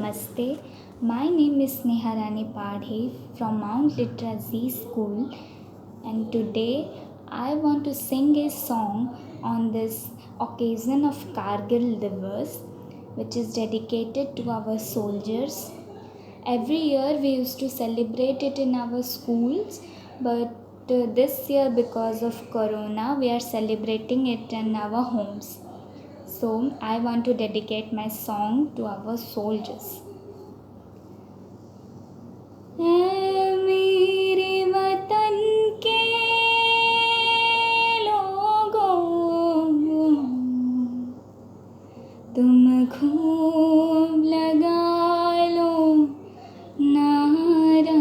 Namaste. My name is Sneha Rani Padhe from Mount Literacy School, and today I want to sing a song on this occasion of Kargil Divas, which is dedicated to our soldiers. Every year we used to celebrate it in our schools, but this year, because of Corona, we are celebrating it in our homes. So, I want to dedicate my song to our soldiers. ऐ मेरे वतन के लोगों, तुम खूब लगा लो नारा,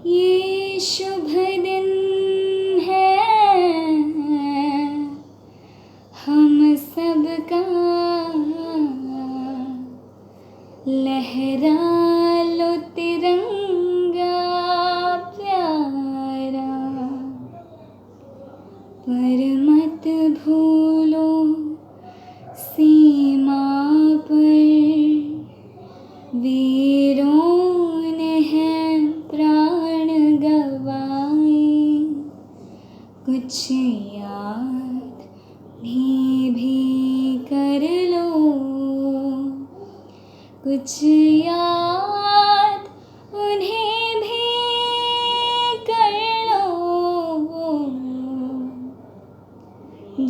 ये शुभ दिन है हम सबका, लहरा लो तिरंगा प्यारा, पर मत भूलो सीमा पर वीरों ने हैं प्राण गवाए, कुछ याद भी कर लो, कुछ याद उन्हें भी कर लो,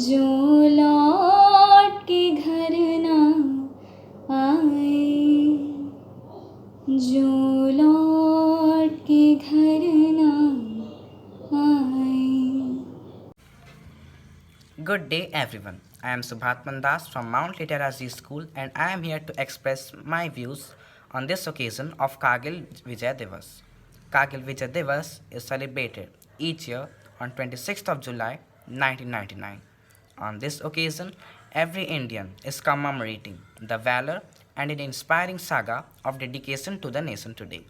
जो लौट के घर ना आए, जो लौट के घर ना आए. Good day everyone. I am Subhatman Das from Mount Literacy School and I am here to express my views on this occasion of Kargil Vijay Divas. Kargil Vijay Divas is celebrated each year on 26th of July 1999. On this occasion, every Indian is commemorating the valor and an inspiring saga of dedication to the nation today.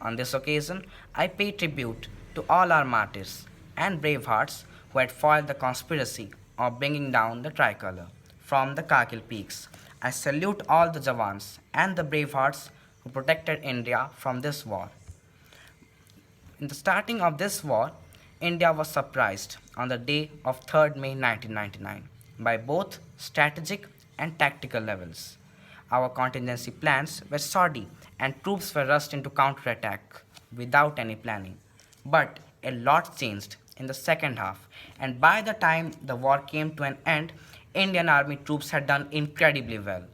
On this occasion, I pay tribute to all our martyrs and brave hearts who had foiled the conspiracy of bringing down the tricolor from the Kargil peaks. I salute all the Jawans and the brave hearts who protected India from this war. In the starting of this war, India was surprised on the day of 3rd May 1999 by both strategic and tactical levels. Our contingency plans were shoddy and troops were rushed into counterattack without any planning. But a lot changed in the second half, and by the time the war came to an end, Indian Army troops had done incredibly well.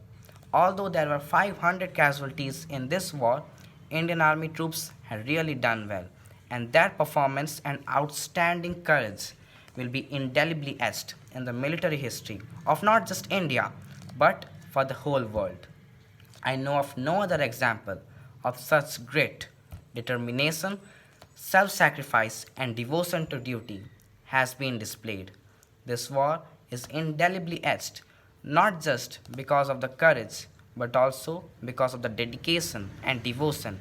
Although there were 500 casualties in this war, Indian Army troops had really done well, and their performance and outstanding courage will be indelibly etched in the military history of not just India, but for the whole world. I know of no other example of such grit, determination, self-sacrifice, and devotion to duty has been displayed. This war is indelibly etched, not just because of the courage, but also because of the dedication and devotion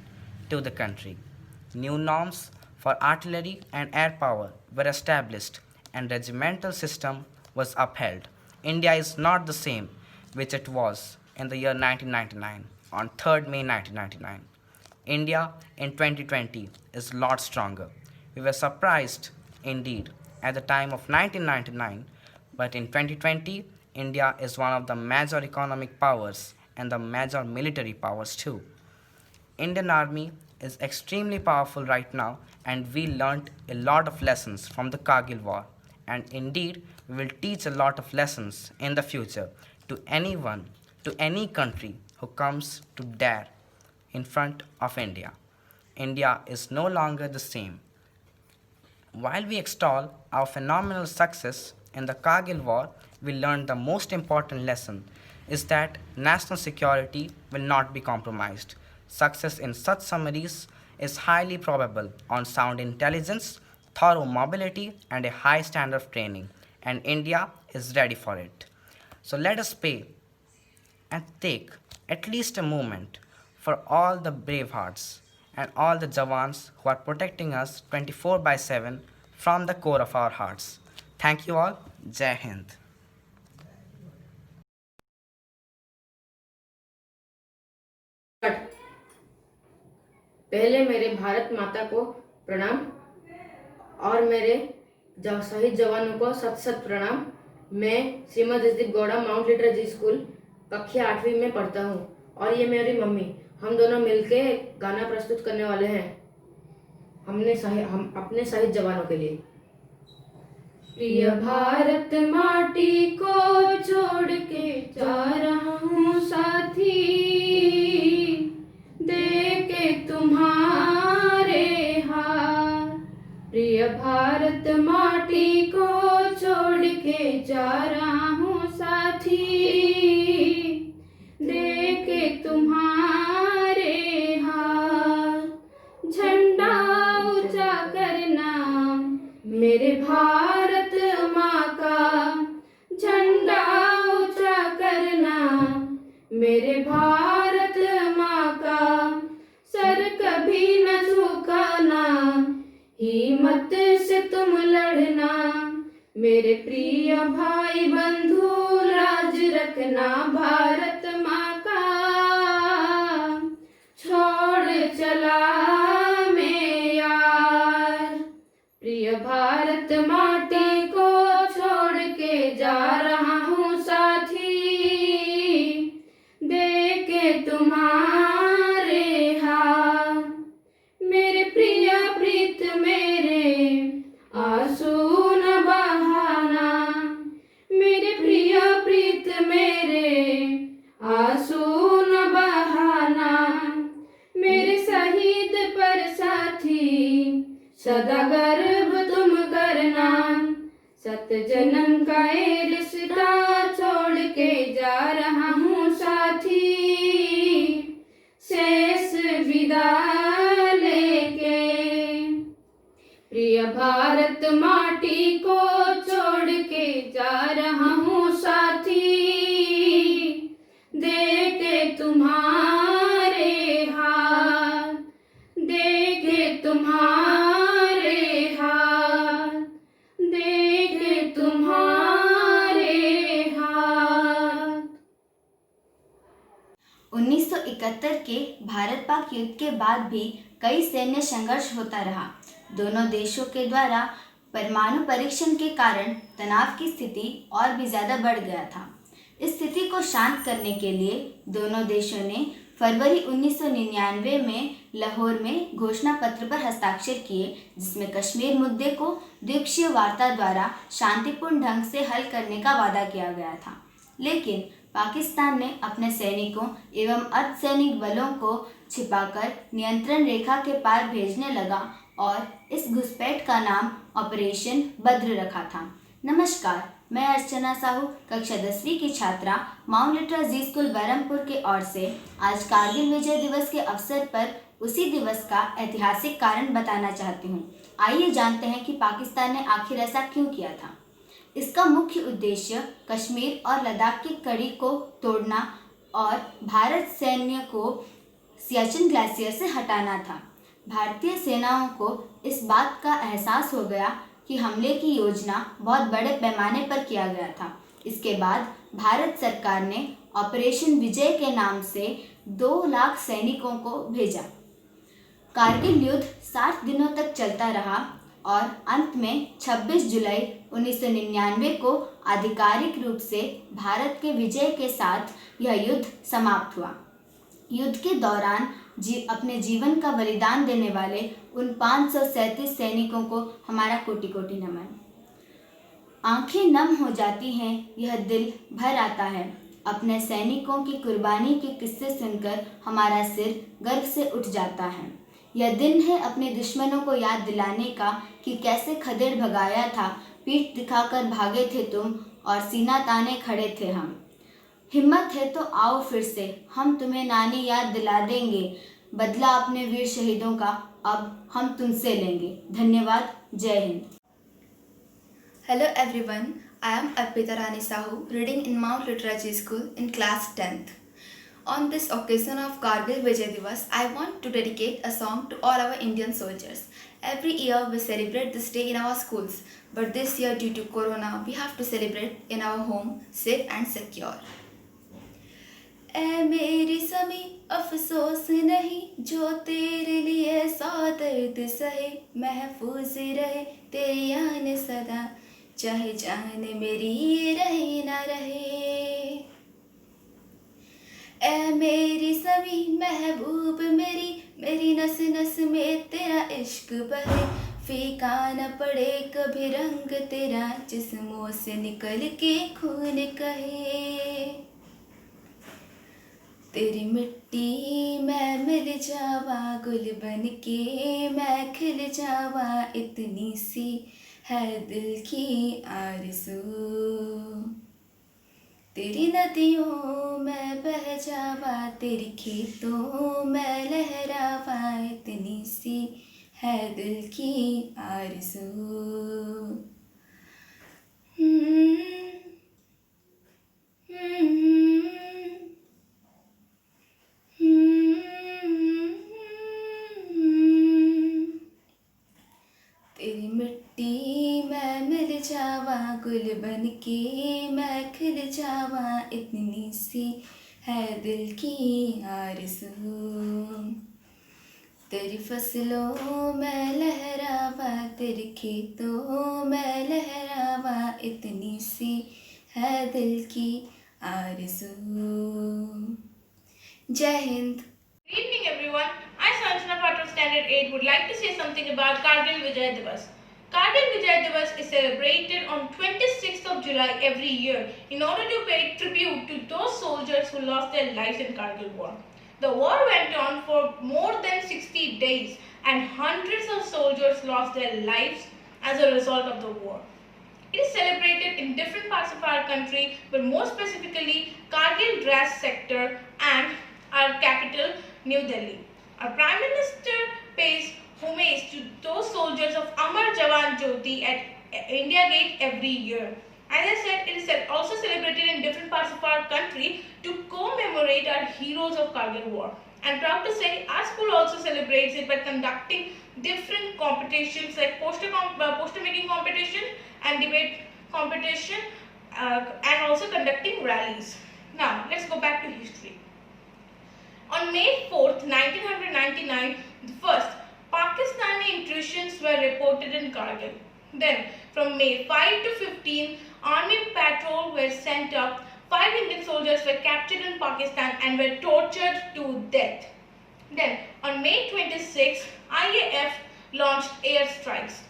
to the country. New norms for artillery and air power were established and regimental system was upheld. India is not the same which it was in the year 1999 on 3rd May 1999. India in 2020 is a lot stronger. We were surprised indeed at the time of 1999, but in 2020 India is one of the major economic powers and the major military powers too. Indian Army is extremely powerful right now and we learnt a lot of lessons from the Kargil war, and indeed we will teach a lot of lessons in the future to anyone, to any country who comes to dare in front of India. India is no longer the same. While we extol our phenomenal success in the Kargil war, we learned the most important lesson is that national security will not be compromised. Success in such summaries is highly probable on sound intelligence, thorough mobility, and a high standard of training, and India is ready for it. So let us pay and take at least a moment for all the brave hearts and all the Jawans who are protecting us 24/7 from the core of our hearts. Thank you all. Jai Hind. पहले मेरे भारत माता को प्रणाम और मेरे शहीद जवानों को सत सत प्रणाम। मैं Shrimad Jasdeep Gowda Mount Literacy School कक्षा 8वीं में पढ़ता हूँ और ये मेरी मम्मी, हम दोनों मिलके गाना प्रस्तुत करने वाले हैं हम अपने शहीद जवानों के लिए। प्रिय भारत माटी को छोड़ के जा रहा हूँ साथी, देके तुम्हारे हाथ। प्रिय भारत माटी को छोड़ के जा रहा हूँ साथी, देके तुम्हारे हाथ। झंडा ऊंचा करना मेरे भारत माँ का, झंडा ऊंचा करना मेरे भारत माँ का। सर कभी न झुकाना, हिम्मत से तुम लड़ना मेरे प्रिय भाई बंधु, राज रखना भारत माँ का। छोड़ चला मैं यार, प्रिय भारत माटी को छोड़ के जा रहा हूँ साथी, देके तुम्हारे हाथ। मेरे प्रिय प्रीत मेरे आंसू न बहाना, मेरे प्रिय प्रीत मेरे आंसू न बहाना। मेरे शहीद पर साथी सदा गर्व तुम करना, सत जन्म का ये रिश्ता छोड़ के जा रहा हूँ साथी। शेष विदा लेके प्रिय भारत माटी को छोड़ के जा रहा हूँ साथी, देके तुम्हारे हाथ, देके तुम्हारे हाथ, देके तुम्हारे हाथ। 1971 के भारत पाक युद्ध के बाद भी कई सैन्य संघर्ष होता रहा। दोनों देशों के द्वारा परमाणु परीक्षण के कारण तनाव की स्थिति और भी ज़्यादा बढ़ गया था। इस स्थिति को शांत करने के लिए दोनों देशों ने फरवरी 1999 में लाहौर में घोषणा पत्र पर हस्ताक्षर किए, जिसमें कश्मीर मुद्दे को द्विपक्षीय वार्ता द्वारा शांतिपूर्ण ढंग से हल करने का वादा किया गया था। लेकिन पाकिस्तान ने अपने सैनिकों एवं अर्धसैनिक बलों को छिपाकर नियंत्रण रेखा के पार भेजने लगा और इस घुसपैठ का नाम ऑपरेशन बद्र रखा था। नमस्कार, मैं अर्चना साहू, कक्षा 10वीं की छात्रा माउंट लिटरेसी स्कूल बरहमपुर के ओर से आज कारगिल विजय दिवस के अवसर पर उसी दिवस का ऐतिहासिक कारण बताना चाहती हूँ। आइए जानते हैं कि पाकिस्तान ने आखिर ऐसा क्यों किया था। इसका मुख्य उद्देश्य कश्मीर और लद्दाख की कड़ी को तोड़ना और भारत सैन्य को सियाचिन ग्लेशियर से हटाना था। भारतीय सेनाओं को इस बात का एहसास हो गया कि हमले की योजना बहुत बड़े पैमाने पर किया गया था। इसके बाद भारत सरकार ने ऑपरेशन विजय के नाम से 2 लाख सैनिकों को भेजा। कारगिल युद्ध 60 दिनों तक चलता रहा और अंत में 26 जुलाई 1999 को आधिकारिक रूप से भारत के विजय के साथ यह युद्ध समाप्त हुआ। युद्ध के दौरान अपने जीवन का बलिदान देने वाले उन 537 सैनिकों को हमारा कोटि कोटि नमन। आंखें नम हो जाती हैं, यह दिल भर आता है। अपने सैनिकों की कुर्बानी के किस्से सुनकर हमारा सिर गर्व से उठ जाता है। यह दिन है अपने दुश्मनों को याद दिलाने का कि कैसे खदेड़ भगाया था, पीठ दिखाकर भागे थे तुम और सीना ताने खड़े थे हम। हिम्मत है तो आओ फिर से, हम तुम्हें नानी याद दिला देंगे, बदला अपने वीर शहीदों का अब हम तुमसे लेंगे। धन्यवाद। जय Hind. Hello everyone, I am Arpita Rani Sahu, reading in Mount Literacy School in class 10th. On this occasion of Kargil Vijay Divas, I want to dedicate a song to all our Indian soldiers. Every year we celebrate this day in our schools, but this year due to Corona, we have to celebrate in our home, safe and secure. ऐ मेरी समी अफसोस नहीं जो तेरे लिए सौ दर्द सहे, महफूज रहे तेरी आन सदा, चाहे जान मेरी रहे ना रहे। ऐ मेरी समी महबूब मेरी, मेरी नस नस में तेरा इश्क बहे, फीका न पड़े कभी रंग तेरा, जिस्मों से निकल के खून कहे। तेरी मिट्टी मैं मिल जावा, गुल बन के मैं खिल जावा, इतनी सी है दिल की आरज़ू। तेरी नदियों में बह जावा, तेरी खेतों में लहरावा, इतनी सी है दिल की आरज़ू। तेरी मिट्टी मैं मिल जावा, गुल बन के मैं खिल जावा, इतनी सी है दिल की आरज़ू। तेरी फसलों में लहरावा, तेरे खेतों में लहरावा, इतनी सी है दिल की आरज़ू। जय Hind. Good evening, everyone. I, Sanjana Patel, Standard 8, would like to say something about Kargil Vijay Divas. Kargil Vijay Divas is celebrated on 26th of July every year in order to pay tribute to those soldiers who lost their lives in Kargil War. The war went on for more than 60 days and hundreds of soldiers lost their lives as a result of the war. It is celebrated in different parts of our country, but more specifically Kargil Dras sector and our capital, New Delhi. Our Prime Minister pays homage to those soldiers of Amar Jawan Jyoti at India Gate every year. As I said, it is also celebrated in different parts of our country to commemorate our heroes of Kargil War. I'm proud to say our school also celebrates it by conducting different competitions like poster making competition and debate competition and also conducting rallies. Now, let's go back to history. On May 4th, 1999, the first Pakistani intrusions were reported in Kargil. Then, from May 5 to 15, army patrol were sent up. 5 Indian soldiers were captured in Pakistan and were tortured to death. Then, on May 26, IAF launched airstrikes.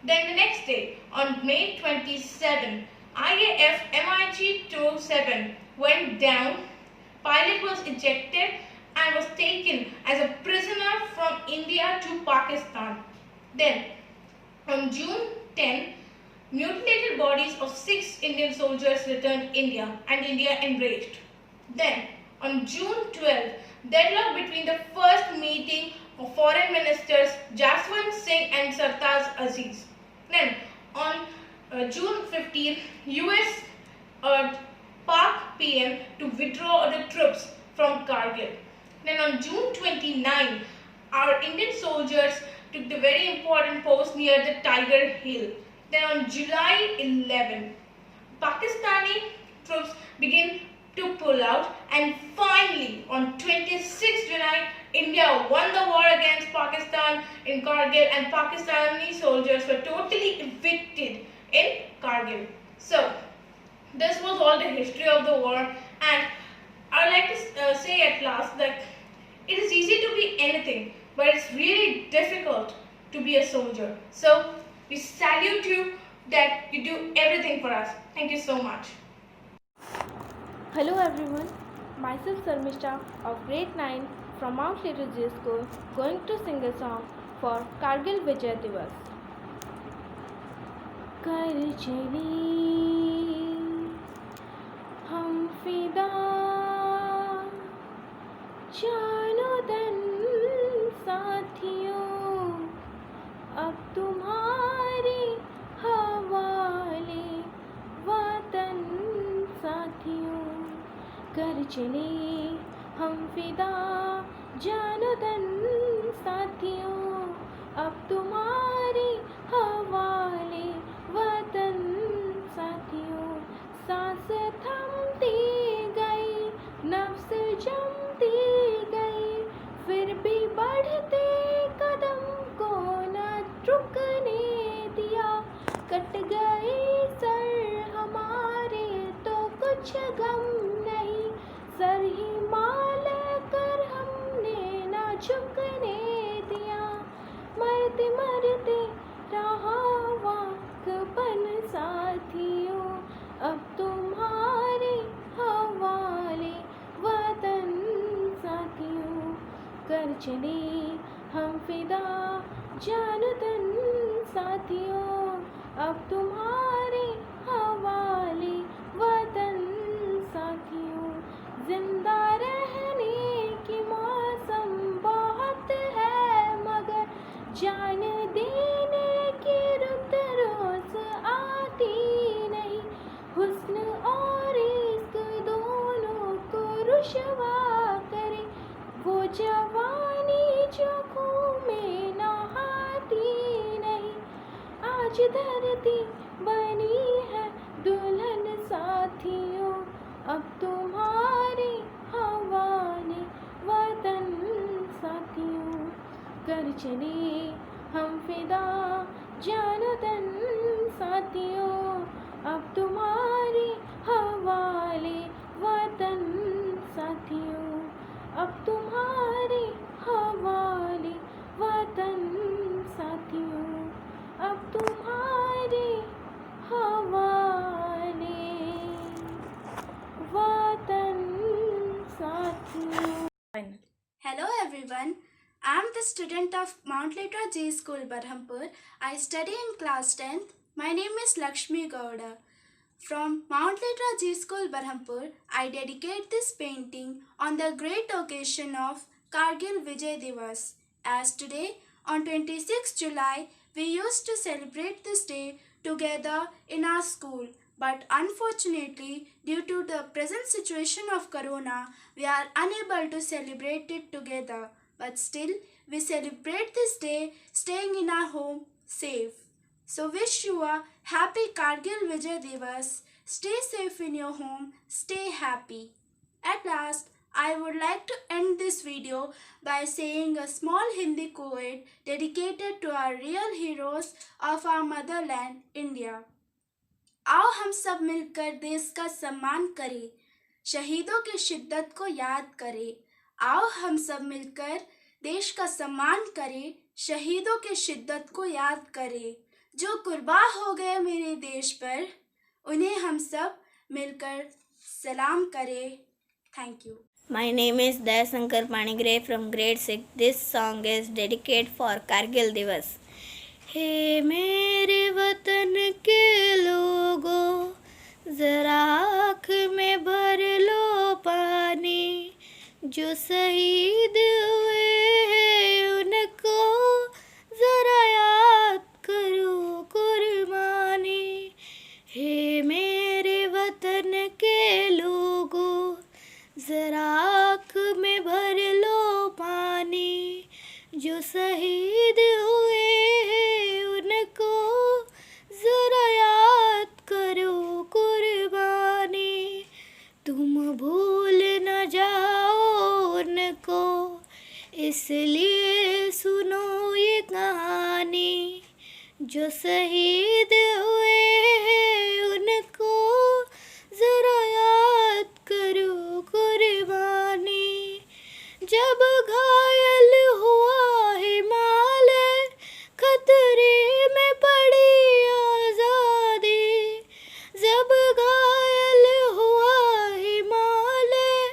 Then the next day, on May 27, IAF MiG-27 went down. Pilot was ejected and was taken as a prisoner from India to Pakistan. Then, on June 10, mutilated bodies of 6 Indian soldiers returned India and India enraged. Then, on June 12, deadlock between the first meeting of foreign ministers Jaswant Singh and Sartaj Aziz. Then, on June 15, US urged Pak PM to withdraw the troops from Kargil. Then on June 29, our Indian soldiers took the very important post near the Tiger Hill. Then on July 11, Pakistani troops began to pull out, and finally on 26 July, India won the war against Pakistan in Kargil, and Pakistani soldiers were totally evicted in Kargil. So, this was all the history of the war, and I would like to say at last that it is easy to be anything, but it's really difficult to be a soldier. So we salute you that you do everything for us. Thank you so much. Hello everyone, myself Sarmisha of grade 9 from Mount Liturgy School going to sing a song for Kargil Vijay Divas. कर चली हम फिदा जानो दिन साथियों, अब तुम्हारे हवाले वतन साथियों। कर चले हम फिदा जानो दिन साथियों, अब तुम्हारे हवाले वतन साथियों। सांस थमती गई नफ्स कुछ गम नहीं, सर ही माल कर हमने ना झुकने दिया। मरते मरते रहा वाकपन साथियों, अब तुम्हारे हवाले वतन साथियों। कर चले हम फिदा जान तन साथियों, अब तुम्हारे हवाले वतन साथियों। जिंदा रहने की मौसम बहुत है, मगर जान देने की रुत रोज आती नहीं। हुस्न और इश्क दोनों को रुशवा करे, वो जवानी जो खून में नहाती नहीं। आज धरती बनी है दुल्हन साथियों, अब तुम्हारे हवाले वतन साथियों। कर चले हम फिदा जान तन साथियों, अब तुम्हारे हवाले वतन साथियों, अब तुम्हारे हवाले वतन साथियों, अब तुम्हारे हवाले वतन साथियों। Hello everyone, I am the student of Mount Litra G School, Berhampur. I study in class 10th. My name is Lakshmi Gowda. From Mount Litra G School, Berhampur, I dedicate this painting on the great occasion of Kargil Vijay Divas. As today, on 26 July, we used to celebrate this day together in our school. But unfortunately, due to the present situation of Corona, we are unable to celebrate it together. But still, we celebrate this day staying in our home safe. So wish you a happy Kargil Vijay Divas. Stay safe in your home. Stay happy. At last, I would like to end this video by saying a small Hindi quote dedicated to our real heroes of our motherland, India. आओ हम सब मिलकर देश का सम्मान करें, शहीदों की शिद्दत को याद करें। आओ हम सब मिलकर देश का सम्मान करें, शहीदों की शिद्दत को याद करें। जो कुर्बान हो गए मेरे देश पर, उन्हें हम सब मिलकर सलाम करें। Thank you. My name is Dayasankar Panigre from grade 6. This song is dedicated for Kargil Divas. हे मेरे वतन के लोगों, जरा आँख में भर लो पानी। जो शहीद हुए हैं उनको जरा याद करो कुर्बानी। हे मेरे वतन के लोगों, जरा आँख में भर लो पानी। जो शहीद हुए हैं उनको जरा याद करो कुर्बानी। तुम भूल न जाओ उनको, इसलिए सुनो ये कहानी। जो शहीद हुए हैं उनको जरा याद करो कुर्बानी। जब घायल हुआ हिमालय, खतरे में पड़ी आज़ादी। जब घायल हुआ हिमालय,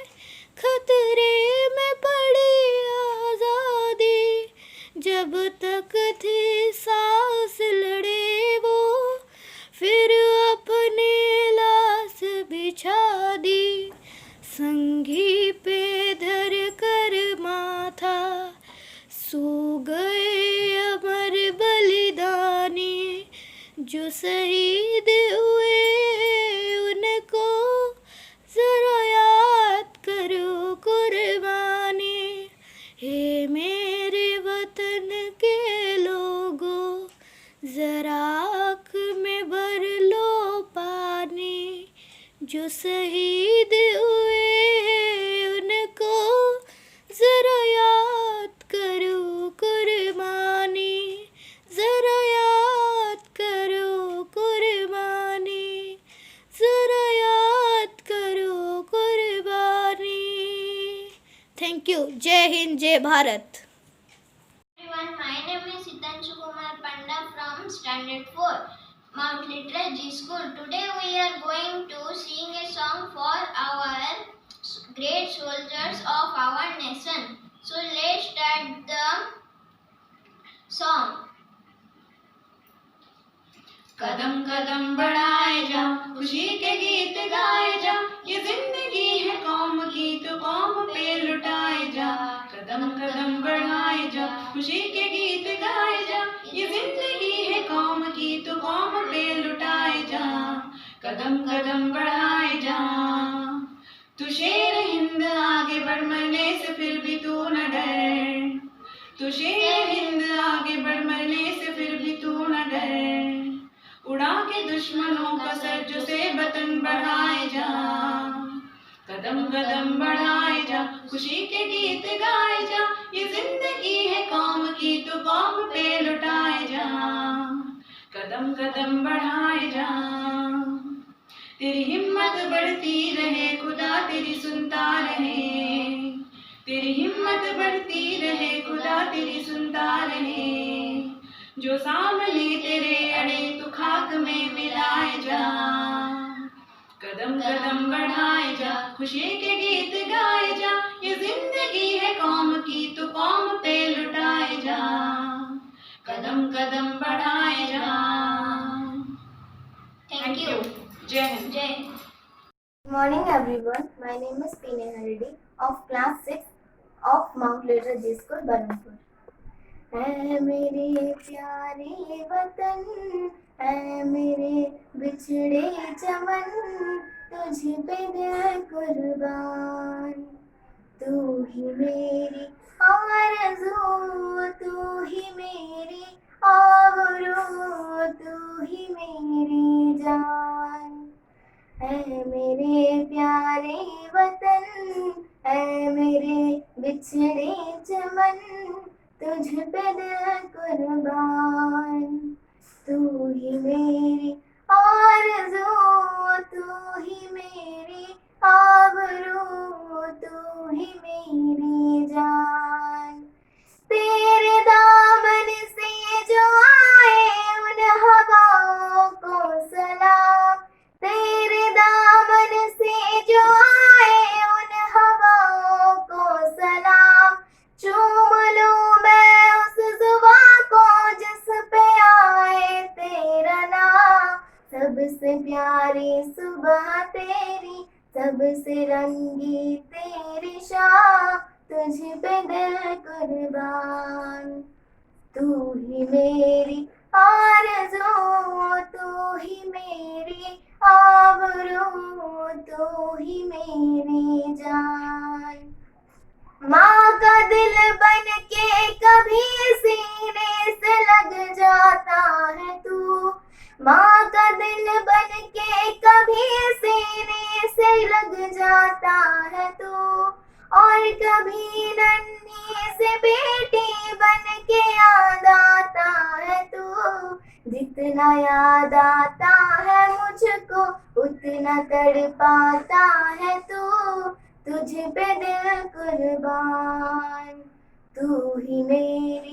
खतरे में पड़ी आज़ादी। जब तक थी सांस लड़े वो, फिर अपनी लाश बिछा दी। संगी पे धर कर माथा, सो गए अमर बलिदानी। जो शहीद हुए हैं उनको जरा याद करो कुर्बानी। हे मेरे वतन के लोगों, जरा आँख में भर लो पानी। जो शहीद हुए हैं उनको जरा याद करो कुर्बानी। जरा याद करो कुर्बानी, जरा याद करो जय हिंद, जय Bharat. Everyone, my name is Hitanshu Kumar Panda from Standard 4, Mount Literacy School. Today we are going to sing a song for our great soldiers of our nation. So let's start the song. कदम कदम बढ़ाए जा, खुशी के गीत गाए जा, ये जिंदगी है कौम की तो कौम पे लुटाए जा। कदम कदम बढ़ाए जा, खुशी के गीत गाए जा, ये जिंदगी है कौम की तो कौम पे लुटाए जा। कदम कदम बढ़ाए जा, तू शेर हिंद आगे बढ़, मरने से फिर भी तू न डर। तू शेर हिंद आगे बढ़, मरने से फिर भी तू न डर। उड़ा के दुश्मनों का सर जो से वतन बढ़ाए जा। कदम कदम बढ़ाए जा, खुशी के गीत गाए जा, ये जिंदगी है कौम की तो कौम पे लुटाए जा। कदम कदम बढ़ाए जा, तेरी हिम्मत बढ़ती रहे, खुदा तेरी सुनता रहे। तेरी हिम्मत बढ़ती रहे, खुदा तेरी सुनता रहे। जो सामने तेरे अड़े तू खाक में मिलाए जा। कदम कदम बढ़ाए जा, खुशी के गीत गाए जा, ये जिंदगी है कौम की तो कौम पे लुटाए जा। कदम कदम बढ़ाए जा। Thank you. जय Hind. Jai Hind. Good morning everyone. My name is P. Neharidi of class 6 of Mount Literacy School, Berhampur. ऐ मेरे प्यारे वतन, ऐ मेरे बिछड़े चमन, तुझ पे दिल कुर्बान। तू ही मेरी आरज़ू, तू ही मेरी आबरू, तू ही मेरी जान। ऐ मेरे प्यारे वतन, ऐ मेरे बिछड़े चमन, तुझ पे दिल कुर्बान। तू ही मेरी आरज़ू, तू ही मेरी आबरू, तू ही मेरी जान। तेरे दामन से जो आए उन हवाओं को सलाम। तेरे दामन से जो आए उन हवाओं को सलाम। चूम लूं मैं उस जुबां को जिस पे आए तेरा नाम। सबसे प्यारी सुबह तेरी, सबसे रंगी तेरी शाम, तुझ पे दिल कुर्बान। तू ही मेरी आरज़ू, तू ही मेरी आबरू, तू ही मेरी जान। माँ का दिल बन के कभी सीने से लग जाता है तू। माँ का दिल बन के कभी सीने से लग जाता है तू। और कभी नन्ही से बेटी बन के याद आता है तू। जितना याद आता है मुझको उतना तड़पाता है तू। तुझ पे दिल कुर्बान। तू ही मेरी